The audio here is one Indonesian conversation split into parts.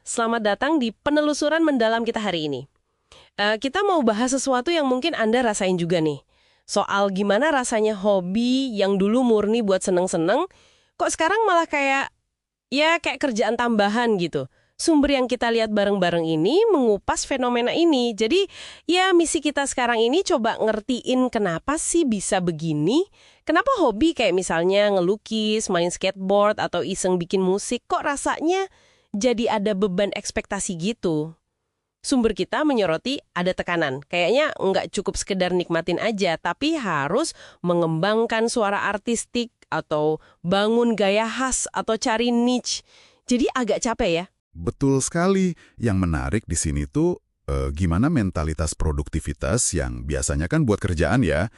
selamat datang di penelusuran mendalam kita hari ini. Kita mau bahas sesuatu yang mungkin Anda rasain juga nih. Soal gimana rasanya hobi yang dulu murni buat seneng-seneng, kok sekarang malah kayak kerjaan tambahan gitu. Sumber yang kita lihat bareng-bareng ini mengupas fenomena ini. Jadi, ya misi kita sekarang ini coba ngertiin kenapa sih bisa begini. Kenapa hobi kayak misalnya ngelukis, main skateboard, atau iseng bikin musik, kok rasanya jadi ada beban ekspektasi gitu. Sumber kita menyoroti ada tekanan. Kayaknya nggak cukup sekedar nikmatin aja, tapi harus mengembangkan suara artistik, atau bangun gaya khas, atau cari niche. Jadi agak capek ya. Betul sekali. Yang menarik di sini tuh gimana mentalitas produktivitas yang biasanya kan buat kerjaan ya,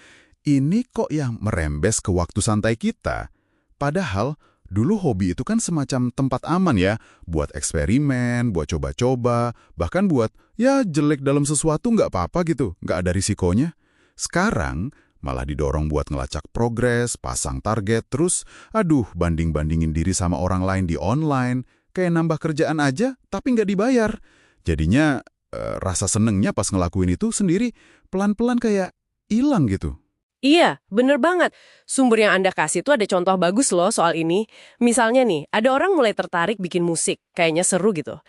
ini kok yang merembes ke waktu santai kita. Padahal dulu hobi itu kan semacam tempat aman ya, buat eksperimen, buat coba-coba, bahkan buat ya jelek dalam sesuatu nggak apa-apa gitu, nggak ada risikonya. Sekarang malah didorong buat ngelacak progres, pasang target, terus banding-bandingin diri sama orang lain di online, kayak nambah kerjaan aja, tapi nggak dibayar. Jadinya rasa senengnya pas ngelakuin itu sendiri pelan-pelan kayak hilang gitu. Iya, bener banget. Sumber yang Anda kasih tuh ada contoh bagus loh soal ini. Misalnya nih, ada orang mulai tertarik bikin musik, kayaknya seru gitu.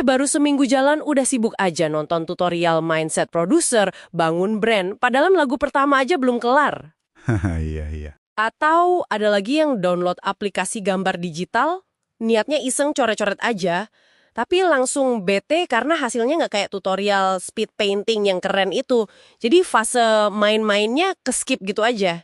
Baru seminggu jalan udah sibuk aja nonton tutorial mindset producer, bangun brand, padahal lagu pertama aja belum kelar. Haha, iya. Atau ada lagi yang download aplikasi gambar digital, niatnya iseng coret-coret aja, tapi langsung bete karena hasilnya nggak kayak tutorial speed painting yang keren itu. Jadi fase main-mainnya ke-skip gitu aja.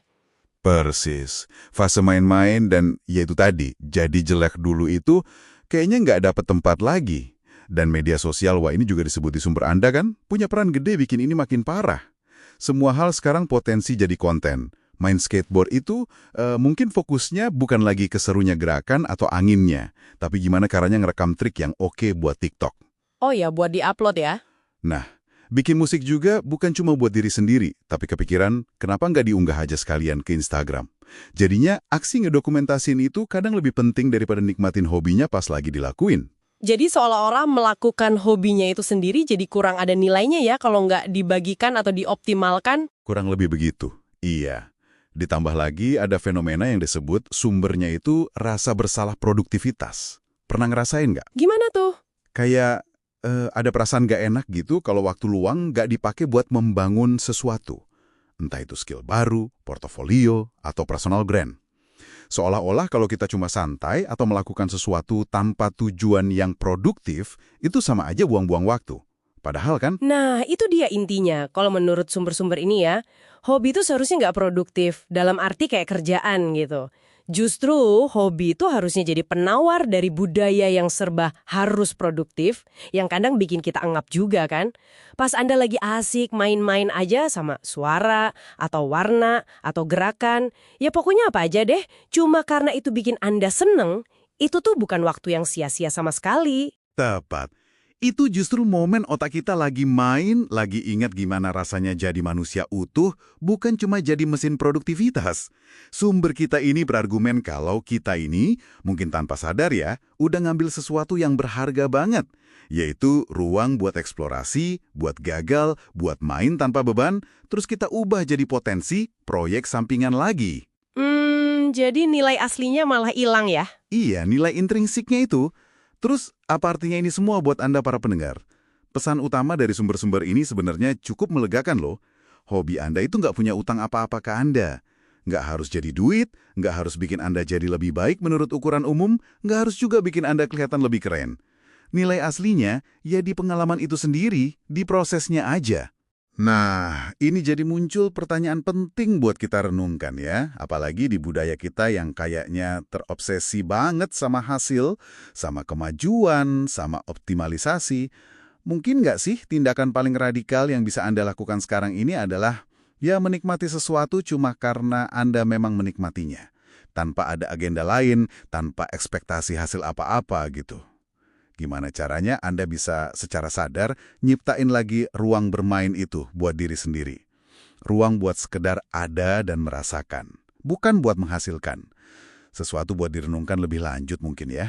Persis. Fase main-main dan ya itu tadi, jadi jelek dulu itu kayaknya nggak dapat tempat lagi. Dan media sosial, wah ini juga disebut di sumber Anda kan, punya peran gede bikin ini makin parah. Semua hal sekarang potensi jadi konten. Main skateboard itu mungkin fokusnya bukan lagi ke serunya gerakan atau anginnya, tapi gimana caranya ngerekam trik yang oke buat TikTok. Oh ya, buat di-upload ya? Nah, bikin musik juga bukan cuma buat diri sendiri, tapi kepikiran kenapa nggak diunggah aja sekalian ke Instagram. Jadinya aksi ngedokumentasin itu kadang lebih penting daripada nikmatin hobinya pas lagi dilakuin. Jadi seolah-olah melakukan hobinya itu sendiri jadi kurang ada nilainya ya kalau nggak dibagikan atau dioptimalkan? Kurang lebih begitu. Iya. Ditambah lagi ada fenomena yang disebut sumbernya itu rasa bersalah produktivitas. Pernah ngerasain nggak? Gimana tuh? Kayak ada perasaan nggak enak gitu kalau waktu luang nggak dipakai buat membangun sesuatu. Entah itu skill baru, portofolio, atau personal brand. Seolah-olah kalau kita cuma santai atau melakukan sesuatu tanpa tujuan yang produktif, itu sama aja buang-buang waktu. Padahal kan? Nah, itu dia intinya. Kalau menurut sumber-sumber ini ya, hobi itu seharusnya nggak produktif, dalam arti kayak kerjaan gitu. Justru hobi itu harusnya jadi penawar dari budaya yang serba harus produktif, yang kadang bikin kita engap juga kan. Pas Anda lagi asik main-main aja sama suara, atau warna, atau gerakan, ya pokoknya apa aja deh, cuma karena itu bikin Anda seneng, itu tuh bukan waktu yang sia-sia sama sekali. Tepat. Itu justru momen otak kita lagi main, lagi ingat gimana rasanya jadi manusia utuh, bukan cuma jadi mesin produktivitas. Sumber kita ini berargumen kalau kita ini, mungkin tanpa sadar ya, udah ngambil sesuatu yang berharga banget, yaitu ruang buat eksplorasi, buat gagal, buat main tanpa beban, terus kita ubah jadi potensi, proyek sampingan lagi. Jadi nilai aslinya malah hilang ya? Iya, nilai intrinsiknya itu. Terus, apa artinya ini semua buat Anda para pendengar? Pesan utama dari sumber-sumber ini sebenarnya cukup melegakan loh. Hobi Anda itu nggak punya utang apa-apa ke Anda. Nggak harus jadi duit, nggak harus bikin Anda jadi lebih baik menurut ukuran umum, nggak harus juga bikin Anda kelihatan lebih keren. Nilai aslinya ya di pengalaman itu sendiri, di prosesnya aja. Nah, ini jadi muncul pertanyaan penting buat kita renungkan ya. Apalagi di budaya kita yang kayaknya terobsesi banget sama hasil, sama kemajuan, sama optimalisasi. Mungkin nggak sih tindakan paling radikal yang bisa Anda lakukan sekarang ini adalah ya menikmati sesuatu cuma karena Anda memang menikmatinya. Tanpa ada agenda lain, tanpa ekspektasi hasil apa-apa gitu. Gimana caranya Anda bisa secara sadar nyiptain lagi ruang bermain itu buat diri sendiri. Ruang buat sekedar ada dan merasakan. Bukan buat menghasilkan. Sesuatu buat direnungkan lebih lanjut mungkin ya.